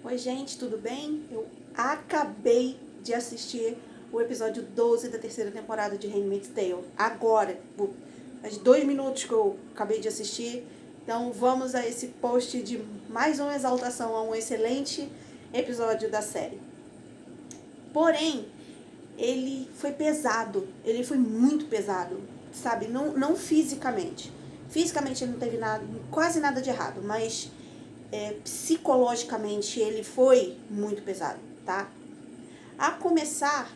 Oi, gente, tudo bem? Eu acabei de assistir o episódio 12 da terceira temporada de Handmaid's Tale. Agora, faz 2 minutos que eu acabei de assistir. Então vamos a esse post de mais uma exaltação a um excelente episódio da série. Porém, ele foi pesado, ele foi muito pesado, sabe? Não fisicamente. Fisicamente ele não teve quase nada de errado, mas psicologicamente ele foi muito pesado, tá? A começar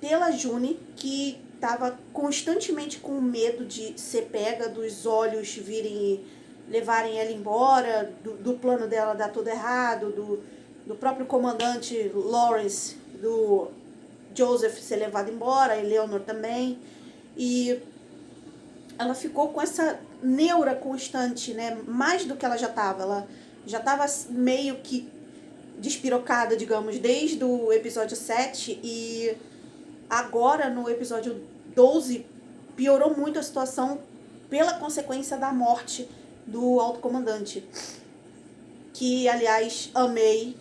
pela June, que estava constantemente com medo de ser pega, dos olhos virem levarem ela embora, do plano dela dar tudo errado, do próprio comandante Lawrence, do Joseph ser levado embora, Eleanor também. E ela ficou com essa neura constante, né? Mais do que ela já estava. Ela já estava meio que despirocada, digamos, desde o episódio 7 e agora no episódio 12 piorou muito a situação pela consequência da morte do alto comandante. Que, aliás, amei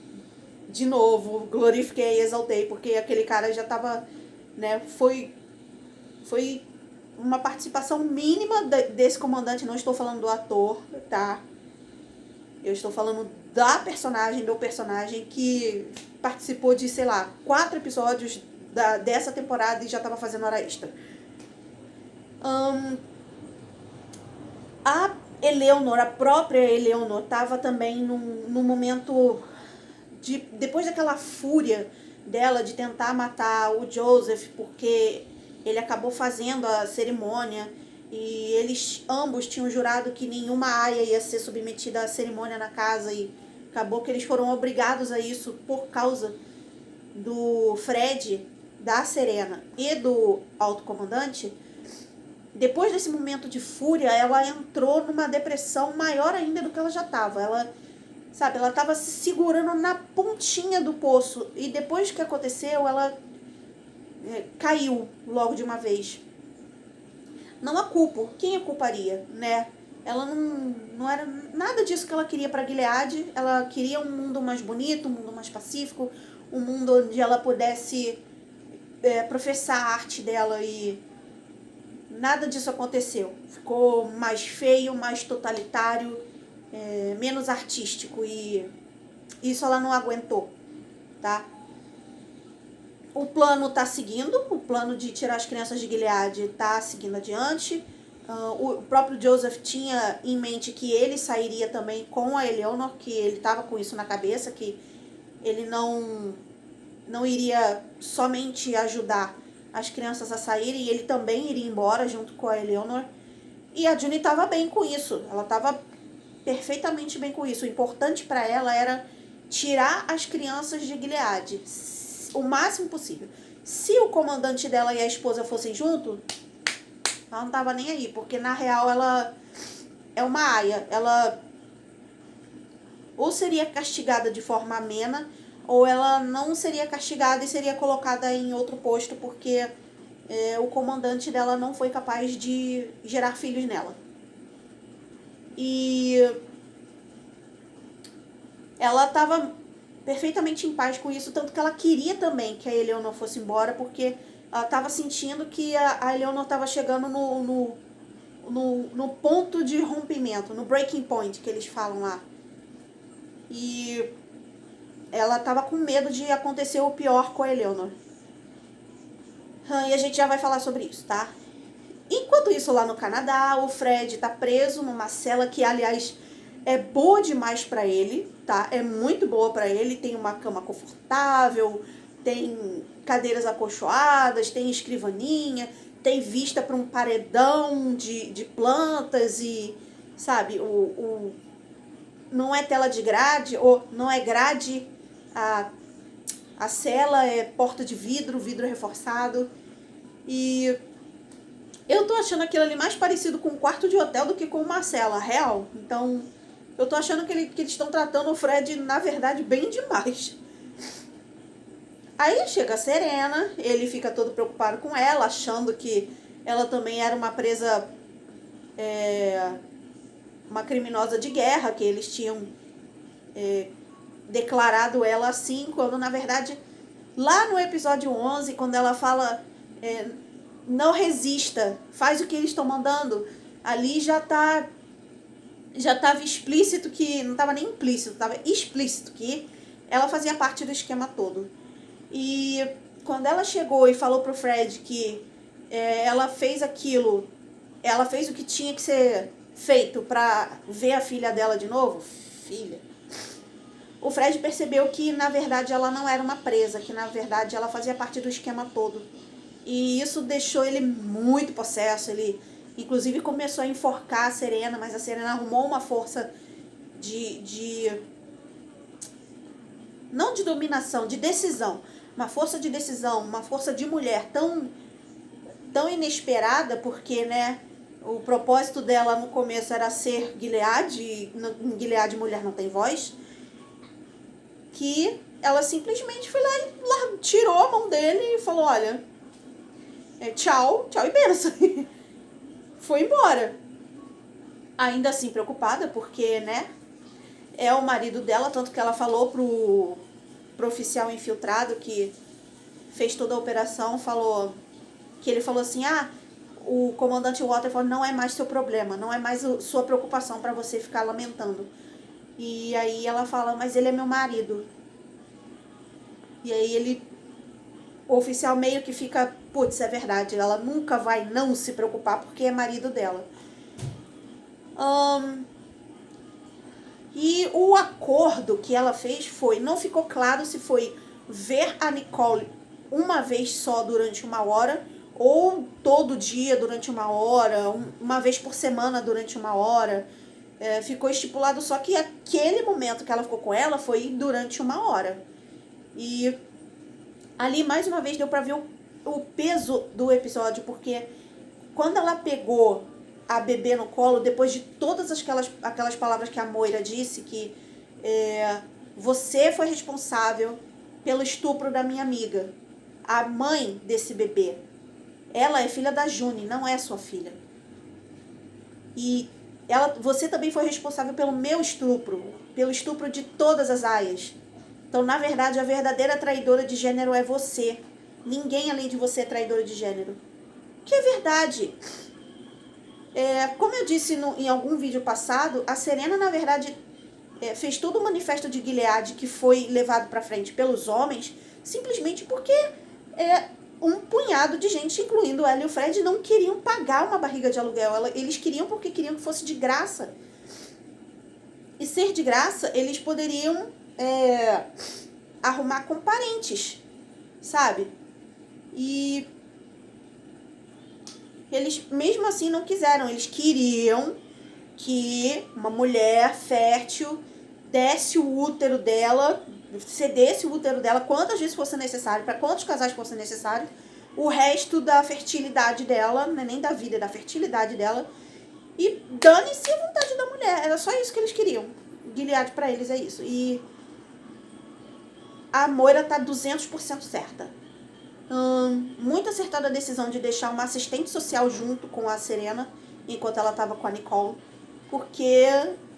de novo, glorifiquei e exaltei, porque aquele cara já estava, né, foi uma participação mínima desse comandante. Não estou falando do ator, tá? Eu estou falando da personagem, do personagem que participou de, sei lá, 4 episódios dessa temporada e já estava fazendo hora extra. A Eleanor, a própria Eleanor, estava também num momento de, depois daquela fúria dela de tentar matar o Joseph, porque ele acabou fazendo a cerimônia e eles ambos tinham jurado que nenhuma aia ia ser submetida à cerimônia na casa, e acabou que eles foram obrigados a isso por causa do Fred, da Serena e do alto comandante. Depois desse momento de fúria, ela entrou numa depressão maior ainda do que ela já estava. Ela estava se segurando na pontinha do poço. E depois que aconteceu, ela caiu logo de uma vez. Não a culpo. Quem a culparia, né? Ela não era nada disso que ela queria para Gilead. Ela queria um mundo mais bonito, um mundo mais pacífico, um mundo onde ela pudesse professar a arte dela, e nada disso aconteceu. Ficou mais feio, mais totalitário, menos artístico, e isso ela não aguentou, tá? O plano tá seguindo, o plano de tirar as crianças de Gilead tá seguindo adiante. O próprio Joseph tinha em mente que ele sairia também com a Eleanor, que ele tava com isso na cabeça, que ele não iria somente ajudar as crianças a saírem, e ele também iria embora junto com a Eleanor. E a June estava bem com isso, ela estava perfeitamente bem com isso. O importante para ela era tirar as crianças de Gilead o máximo possível. Se o comandante dela e a esposa fossem juntos, ela não estava nem aí, porque na real ela é uma aia. Ela ou seria castigada de forma amena, ou ela não seria castigada e seria colocada em outro posto, porque o comandante dela não foi capaz de gerar filhos nela. E ela estava perfeitamente em paz com isso, tanto que ela queria também que a Eleanor fosse embora, porque ela estava sentindo que a Eleanor estava chegando no ponto de rompimento, no breaking point que eles falam lá. E ela estava com medo de acontecer o pior com a Eleanor. E a gente já vai falar sobre isso, tá? Enquanto isso, lá no Canadá, o Fred tá preso numa cela que, aliás, é boa demais pra ele, tá? É muito boa pra ele. Tem uma cama confortável, tem cadeiras acolchoadas, tem escrivaninha, tem vista para um paredão de plantas e, sabe, não é tela de grade, ou não é grade, a cela é porta de vidro, vidro reforçado. E eu tô achando aquilo ali mais parecido com um quarto de hotel do que com uma cela real. Então, eu tô achando que eles estão tratando o Fred, na verdade, bem demais. Aí chega a Serena, ele fica todo preocupado com ela, achando que ela também era uma presa, uma criminosa de guerra, que eles tinham declarado ela assim, quando na verdade, lá no episódio 11, quando ela fala, não resista, faz o que eles estão mandando, ali já estava explícito que, não estava nem implícito, estava explícito que ela fazia parte do esquema todo. E quando ela chegou e falou pro Fred que ela fez aquilo, ela fez o que tinha que ser feito pra ver a filha dela de novo, o Fred percebeu que na verdade ela não era uma presa, que na verdade ela fazia parte do esquema todo. E isso deixou ele muito possesso, ele inclusive começou a enforcar a Serena, mas a Serena arrumou uma força não de dominação, de decisão, uma força de decisão, uma força de mulher tão inesperada, porque, né, o propósito dela no começo era ser Gilead, e em Gilead mulher não tem voz, que ela simplesmente foi lá e tirou a mão dele e falou, olha, tchau e benção. Foi embora. Ainda assim preocupada, porque, né, é o marido dela, tanto que ela falou pro oficial infiltrado que fez toda a operação, que ele falou assim, o comandante Waterford não é mais seu problema, não é mais sua preocupação para você ficar lamentando. E aí ela fala, mas ele é meu marido. E aí o oficial meio que fica, putz, é verdade, ela nunca vai não se preocupar porque é marido dela. E o acordo que ela fez não ficou claro se foi ver a Nicole uma vez só durante 1 hora, ou todo dia durante 1 hora, uma vez por semana durante 1 hora. Ficou estipulado só que aquele momento que ela ficou com ela foi durante 1 hora. E ali, mais uma vez, deu pra ver o peso do episódio, porque quando ela pegou a bebê no colo, depois de todas aquelas palavras que a Moira disse, que você foi responsável pelo estupro da minha amiga, a mãe desse bebê, ela é filha da June, não é sua filha. E você também foi responsável pelo meu estupro, pelo estupro de todas as aias. Então, na verdade, a verdadeira traidora de gênero é você. Ninguém além de você é traidora de gênero. Que é verdade. Como eu disse em algum vídeo passado, a Serena, na verdade, fez todo o manifesto de Gilead que foi levado para frente pelos homens, simplesmente porque um punhado de gente, incluindo ela e o Fred, não queriam pagar uma barriga de aluguel. Eles queriam porque queriam que fosse de graça. E ser de graça, eles poderiam arrumar com parentes, sabe? E eles mesmo assim não quiseram. Eles queriam que uma mulher fértil desse o útero dela, cedesse o útero dela quantas vezes fosse necessário, para quantos casais fosse necessário, o resto da fertilidade dela, não é nem da vida, é da fertilidade dela, e dane-se a vontade da mulher. Era só isso que eles queriam. Gilead pra eles é isso. E a Moira tá 200% certa. Muito acertada a decisão de deixar uma assistente social junto com a Serena enquanto ela tava com a Nicole, porque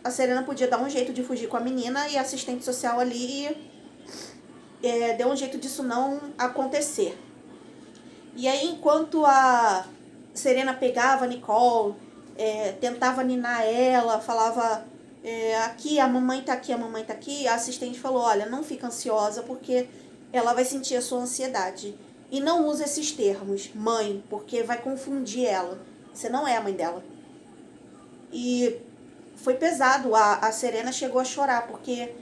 a Serena podia dar um jeito de fugir com a menina e a assistente social ali deu um jeito disso não acontecer. E aí, enquanto a Serena pegava a Nicole, tentava ninar ela, falava, aqui, a mamãe tá aqui, a assistente falou, olha, não fica ansiosa porque ela vai sentir a sua ansiedade. E não usa esses termos, mãe, porque vai confundir ela. Você não é a mãe dela. E foi pesado, a Serena chegou a chorar, porque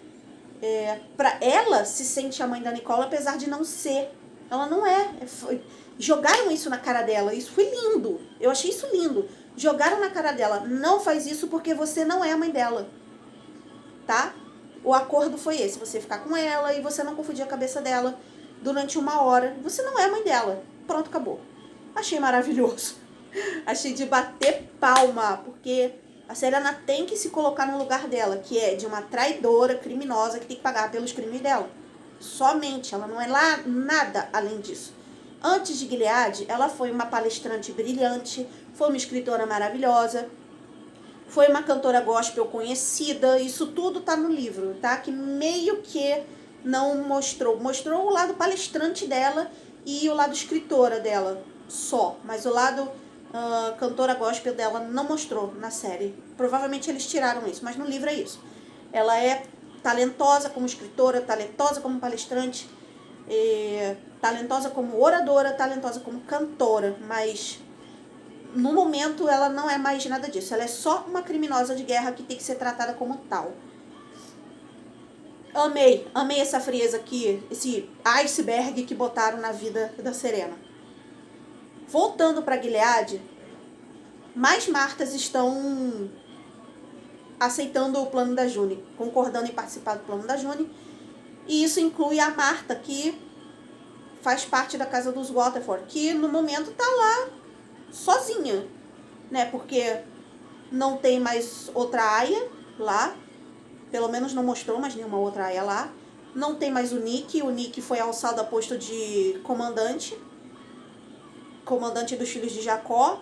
pra ela se sente a mãe da Nicole, apesar de não ser. Ela não é. Jogaram isso na cara dela, isso foi lindo. Eu achei isso lindo. Jogaram na cara dela, não faz isso porque você não é a mãe dela. Tá? O acordo foi esse, você ficar com ela e você não confundir a cabeça dela durante 1 hora. Você não é a mãe dela. Pronto, acabou. Achei maravilhoso. Achei de bater palma, porque a Serena tem que se colocar no lugar dela, que é de uma traidora criminosa que tem que pagar pelos crimes dela. Somente, ela não é lá nada além disso. Antes de Gilead, ela foi uma palestrante brilhante, foi uma escritora maravilhosa, foi uma cantora gospel conhecida, isso tudo tá no livro, tá? Que meio que não mostrou. Mostrou o lado palestrante dela e o lado escritora dela só, mas o lado cantora gospel dela não mostrou na série. Provavelmente eles tiraram isso, mas no livro é isso. Ela é talentosa como escritora, talentosa como palestrante, talentosa como oradora, talentosa como cantora, mas no momento ela não é mais nada disso. Ela é só uma criminosa de guerra que tem que ser tratada como tal. Amei essa frieza aqui, esse iceberg que botaram na vida da Serena. Voltando para Gilead, mais Martas estão aceitando o plano da June, concordando em participar do plano da June. E isso inclui a Marta, que faz parte da casa dos Waterford, que no momento tá lá sozinha, né? Porque não tem mais outra aia lá, pelo menos não mostrou mais nenhuma outra aia lá. Não tem mais o Nick foi alçado a posto de comandante dos filhos de Jacó.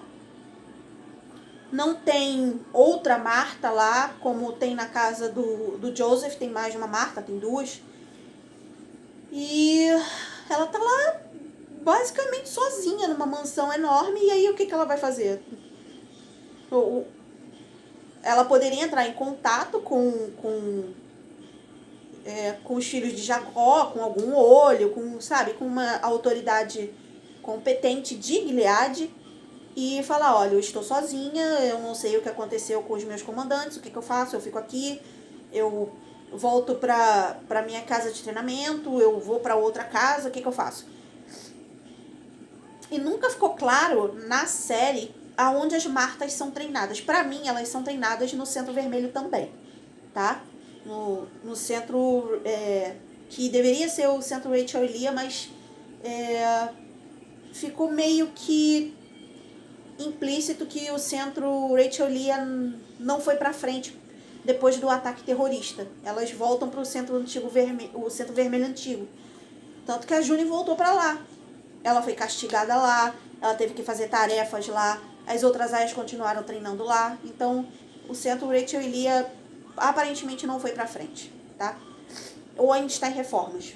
Não tem outra Marta lá, como tem na casa do Joseph, tem mais de uma Marta, tem duas. E ela tá lá basicamente sozinha numa mansão enorme, e aí o que ela vai fazer? Ela poderia entrar em contato com os filhos de Jacó, com algum olho, com uma autoridade competente de Gilead, e falar, olha, eu estou sozinha, eu não sei o que aconteceu com os meus comandantes, o que eu faço? Eu fico aqui, eu volto para minha casa de treinamento, eu vou para outra casa, o que eu faço? E nunca ficou claro na série aonde as Martas são treinadas. Para mim, elas são treinadas no Centro Vermelho também, tá? No centro que deveria ser o Centro Rachel e Leah, mas ficou meio que implícito que o Centro Rachel e Leah não foi para frente depois do ataque terrorista. Elas voltam para o Centro Vermelho antigo. Tanto que a June voltou para lá. Ela foi castigada lá, ela teve que fazer tarefas lá, as outras aias continuaram treinando lá. Então, o Centro Rachel e Leah aparentemente não foi pra frente, tá? Ou ainda está em reformas.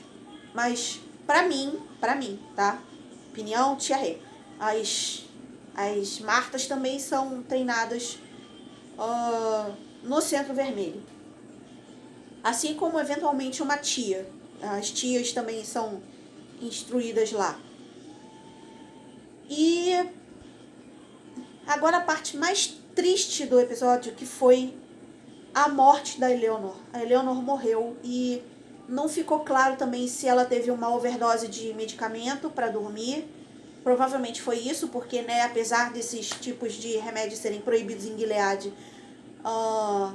Mas, pra mim, tá? Opinião, tia Rê. As Martas também são treinadas no Centro Vermelho. Assim como, eventualmente, uma tia. As tias também são instruídas lá. E agora a parte mais triste do episódio, que foi a morte da Eleanor. A Eleanor morreu e não ficou claro também se ela teve uma overdose de medicamento para dormir. Provavelmente foi isso, porque, né, apesar desses tipos de remédios serem proibidos em Gilead,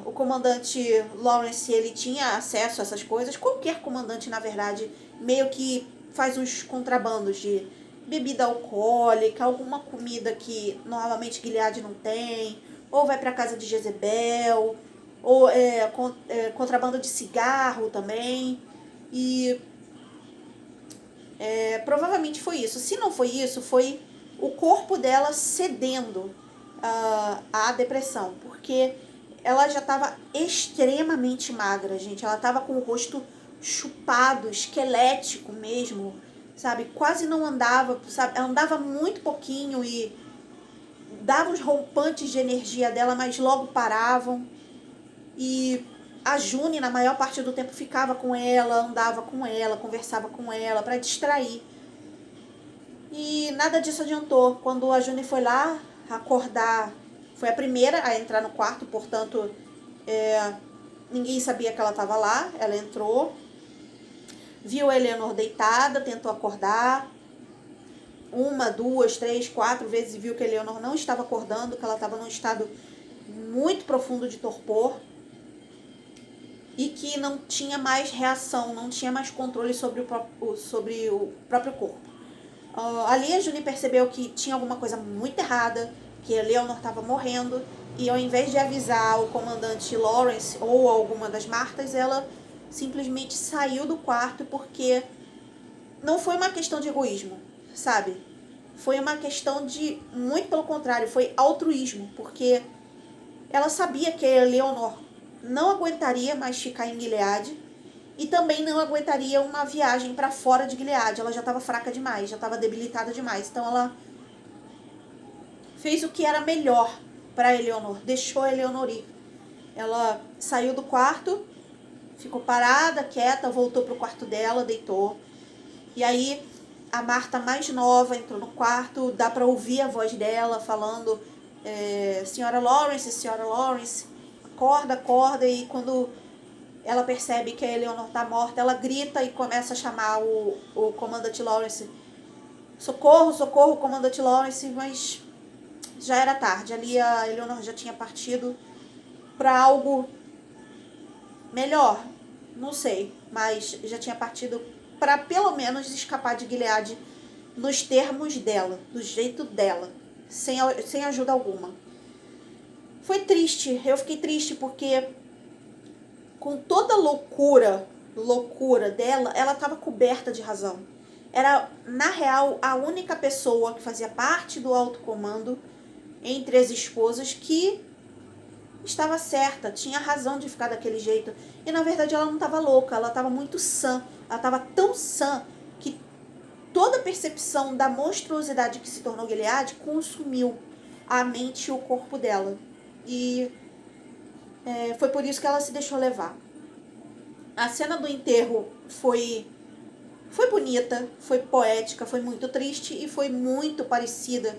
o comandante Lawrence, ele tinha acesso a essas coisas. Qualquer comandante, na verdade, meio que faz uns contrabandos de bebida alcoólica, alguma comida que normalmente Gilead não tem, ou vai para casa de Jezebel, ou contrabando de cigarro também. E provavelmente foi isso. Se não foi isso, foi o corpo dela cedendo à depressão, porque ela já estava extremamente magra, gente. Ela estava com o rosto chupado, esquelético mesmo, sabe? Quase não andava, sabe? Ela andava muito pouquinho e dava uns rompantes de energia dela, mas logo paravam. E a June, na maior parte do tempo, ficava com ela, andava com ela, conversava com ela para distrair. E nada disso adiantou. Quando a June foi lá acordar, foi a primeira a entrar no quarto, portanto, ninguém sabia que ela estava lá. Ela entrou, viu a Eleanor deitada, tentou acordar. 1, 2, 3, 4 vezes, e viu que a Eleanor não estava acordando, que ela estava num estado muito profundo de torpor e que não tinha mais reação, não tinha mais controle sobre o próprio corpo. Ali a June percebeu que tinha alguma coisa muito errada, que a Eleanor estava morrendo, e ao invés de avisar o comandante Lawrence ou alguma das Martas, ela simplesmente saiu do quarto, porque não foi uma questão de egoísmo, sabe? Foi uma questão de, muito pelo contrário, foi altruísmo, porque ela sabia que a Eleanor não aguentaria mais ficar em Gilead e também não aguentaria uma viagem para fora de Gilead. Ela já estava fraca demais, já estava debilitada demais. Então ela fez o que era melhor para Eleanor, deixou a Eleanor ir. Ela saiu do quarto, ficou parada, quieta, voltou pro quarto dela, deitou. E aí a Marta mais nova entrou no quarto, dá para ouvir a voz dela falando: Senhora Lawrence, acorda, acorda. E quando ela percebe que a Eleanor tá morta, ela grita e começa a chamar o comandante Lawrence. Socorro, socorro, comandante Lawrence. Mas já era tarde, ali a Eleanor já tinha partido para algo melhor, não sei, mas já tinha partido para pelo menos escapar de Gilead nos termos dela, do jeito dela, sem ajuda alguma. Foi triste, eu fiquei triste porque com toda a loucura dela, ela estava coberta de razão. Era, na real, a única pessoa que fazia parte do alto comando entre as esposas que estava certa, tinha razão de ficar daquele jeito. E na verdade ela não estava louca, ela estava muito sã. Ela estava tão sã que toda a percepção da monstruosidade que se tornou Gilead consumiu a mente e o corpo dela. E foi por isso que ela se deixou levar. A cena do enterro foi bonita, foi poética, foi muito triste e foi muito parecida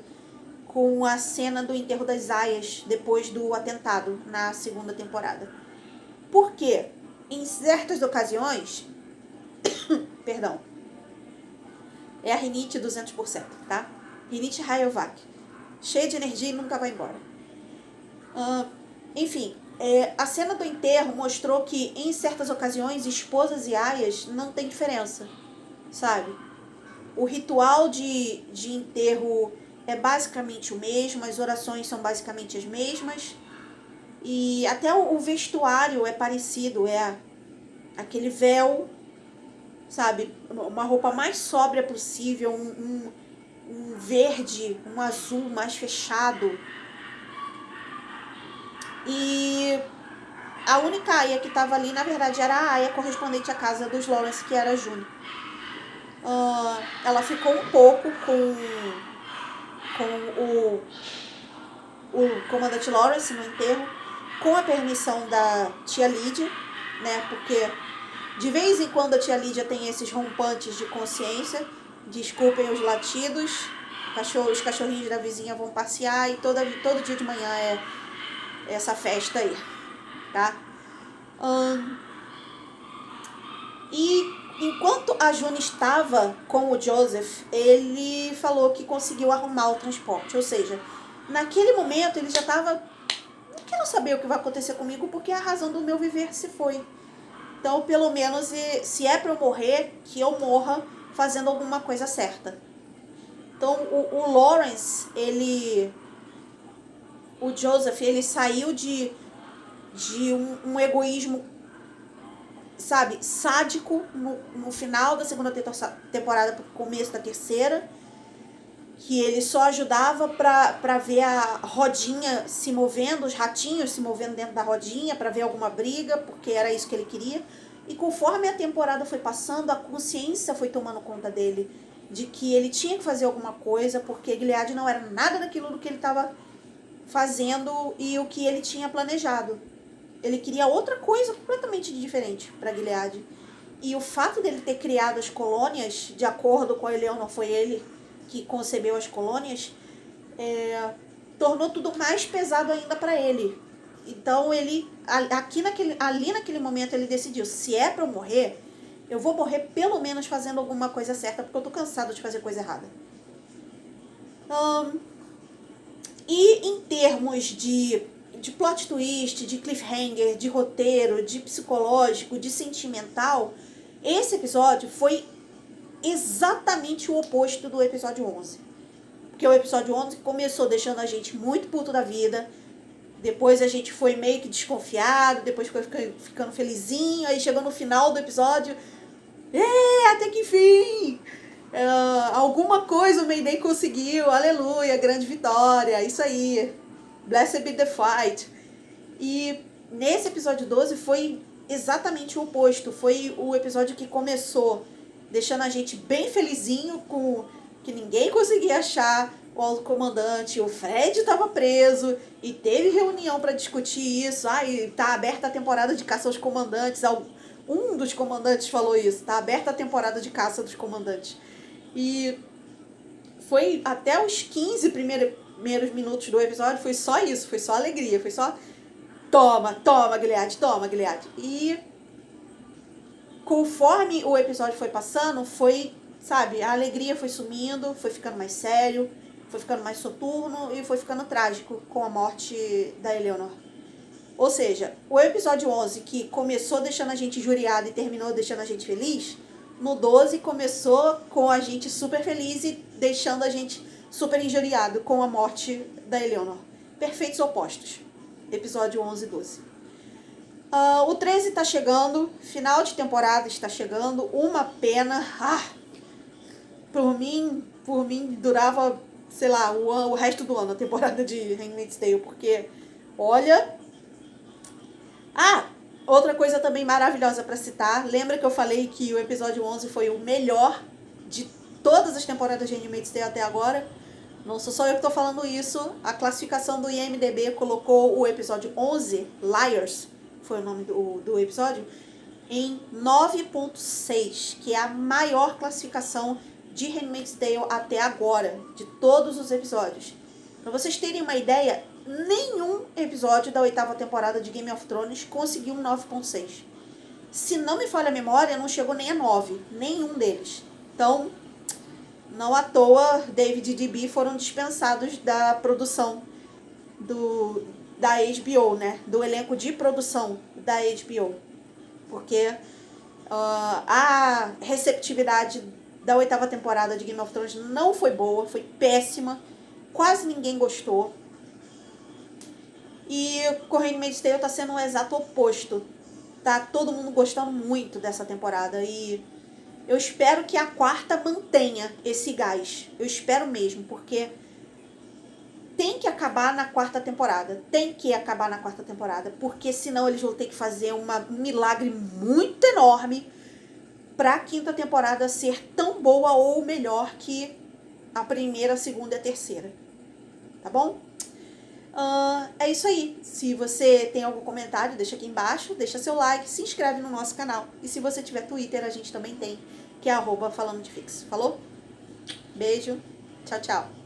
com a cena do enterro das Aias depois do atentado na segunda temporada. Por quê? Em certas ocasiões, perdão, é a rinite 200%, tá? Rinite Rayovac. Cheia de energia e nunca vai embora. Enfim, a cena do enterro mostrou que em certas ocasiões esposas e aias não tem diferença, sabe? O ritual de enterro é basicamente o mesmo, as orações são basicamente as mesmas e até o vestuário é parecido, é aquele véu, sabe, uma roupa mais sóbria possível, um verde, um azul mais fechado. E a única aia que estava ali, na verdade, era a aia correspondente à casa dos Lawrence, que era a June. Ela ficou um pouco com o comandante Lawrence no enterro, com a permissão da tia Lydia, né? Porque de vez em quando a tia Lydia tem esses rompantes de consciência. Desculpem os latidos, os cachorrinhos da vizinha vão passear e todo dia de manhã é essa festa aí, tá? E enquanto a June estava com o Joseph, ele falou que conseguiu arrumar o transporte. Ou seja, naquele momento ele já estava: não quero saber o que vai acontecer comigo porque a razão do meu viver se foi. Então, pelo menos, se é para eu morrer, que eu morra fazendo alguma coisa certa. Então, o Lawrence, o Joseph, ele saiu de um egoísmo, sabe, sádico no final da segunda temporada pro começo da terceira, que ele só ajudava pra ver a rodinha se movendo, os ratinhos se movendo dentro da rodinha, pra ver alguma briga, porque era isso que ele queria. E conforme a temporada foi passando, a consciência foi tomando conta dele, de que ele tinha que fazer alguma coisa, porque Gilead não era nada daquilo do que ele estava fazendo e o que ele tinha planejado. Ele queria outra coisa completamente diferente para Gilead. E o fato dele ter criado as colônias, de acordo com a Eleanor, foi ele que concebeu as colônias, tornou tudo mais pesado ainda para ele. Então ele, ali naquele momento, ele decidiu: se é para eu morrer, eu vou morrer pelo menos fazendo alguma coisa certa, porque eu tô cansado de fazer coisa errada. E em termos de plot twist, de cliffhanger, de roteiro, de psicológico, de sentimental, esse episódio foi exatamente o oposto do episódio 11. Porque o episódio 11 começou deixando a gente muito puto da vida, depois a gente foi meio que desconfiado, depois foi ficando felizinho, aí chegou no final do episódio, até que enfim, alguma coisa o Mayday conseguiu, aleluia, grande vitória, isso aí, blessed be the fight. E nesse episódio 12 foi exatamente o oposto. Foi o episódio que começou deixando a gente bem felizinho com que ninguém conseguia achar o alto comandante, o Fred estava preso e teve reunião para discutir isso. E tá aberta a temporada de caça aos comandantes. Um dos comandantes falou isso, tá aberta a temporada de caça dos comandantes. E foi até os 15 primeiros minutos do episódio, foi só isso, foi só alegria, foi só toma, Gilead, toma, Gilead. E conforme o episódio foi passando, foi, sabe, a alegria foi sumindo, foi ficando mais sério, foi ficando mais soturno e foi ficando trágico com a morte da Eleanor. Ou seja, o episódio 11, que começou deixando a gente injuriado e terminou deixando a gente feliz, no 12 começou com a gente super feliz e deixando a gente super injuriado com a morte da Eleanor. Perfeitos opostos. Episódio 11 e 12. O 13 tá chegando, final de temporada está chegando, uma pena. Por mim durava, sei lá, o resto do ano, a temporada de Handmaid's Tale, porque, olha... outra coisa também maravilhosa para citar, lembra que eu falei que o episódio 11 foi o melhor de todas as temporadas de Handmaid's Tale até agora? Não sou só eu que tô falando isso, a classificação do IMDb colocou o episódio 11, Liars, foi o nome do episódio, em 9.6, que é a maior classificação de Handmaid's Tale até agora, de todos os episódios. Pra vocês terem uma ideia, nenhum episódio da 8ª temporada de Game of Thrones conseguiu um 9.6. Se não me falha a memória, não chegou nem a 9, nenhum deles. Então, não à toa, David e DB foram dispensados da produção da HBO, né? Do elenco de produção da HBO. Porque a receptividade da 8ª temporada de Game of Thrones não foi boa, foi péssima. Quase ninguém gostou. E com Handmaid's Tale tá sendo o exato oposto. Tá todo mundo gostando muito dessa temporada. E eu espero que a 4ª mantenha esse gás. Eu espero mesmo, porque tem que acabar na 4ª temporada. Tem que acabar na 4ª temporada. Porque senão eles vão ter que fazer um milagre muito enorme pra 5ª temporada ser tão boa ou melhor que a primeira, a segunda e a terceira. Tá bom? É isso aí. Se você tem algum comentário, deixa aqui embaixo, deixa seu like, se inscreve no nosso canal. E se você tiver Twitter, a gente também tem, que é @falandodefix. Falou? Beijo. Tchau, tchau.